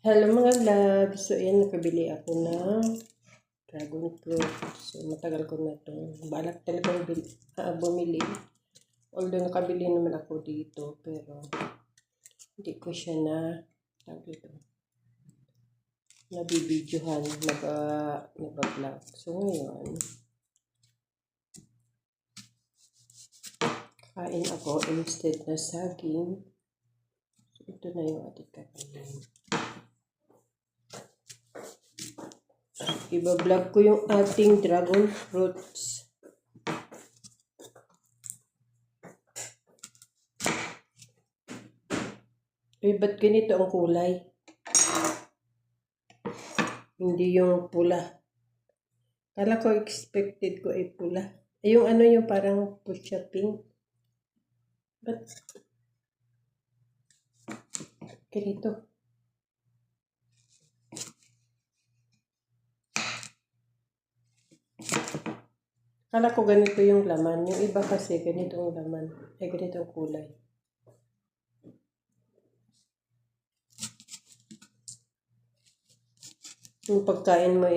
Hello mga loves. So, ayan, nakabili ako ng dragon fruit. So, matagal ko na ito. Balak talaga bumili. Although, nakabili naman ako dito. Pero, hindi ko siya nabibidyohan, nag-vlog. So, ngayon, kain ako instead na saging. So, ito na yung ating kakainin. Iba-vlog ko yung ating dragon fruits. Ba't ganito ang kulay? Hindi yung pula. Kala ko expected ko ay pula. Yung ano yung parang pusha pink. Ba't ganito? Kala ko ganito yung laman. Yung iba kasi ganito ang laman. Ay ganito ang kulay. Yung pagkain mo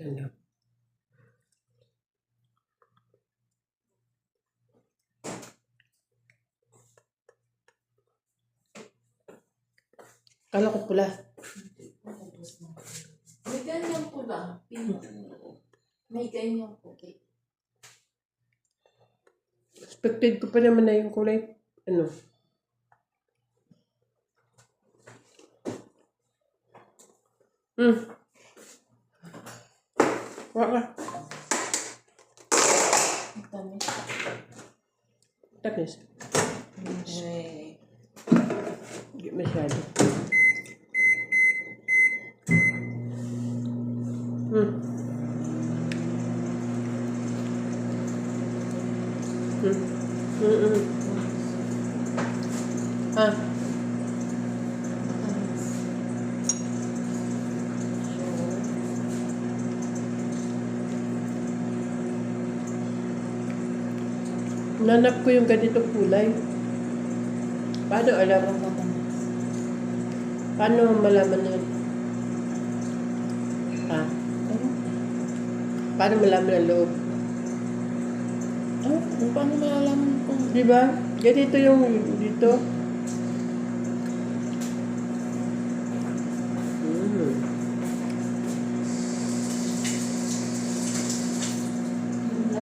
ano. Kala ko pula. May ganyan po ba? May ganyan po. Expected ko pa naman na yung kulay. Ano? Wala. Tamis. Tapos. Hindi masyado. Ah. Nanap ko yung ganitong kulay. Paano alam? Paano malaman yun? Ah. Paano malaman ang loob? Paano malalaman kung... Diba? Ganito yung dito.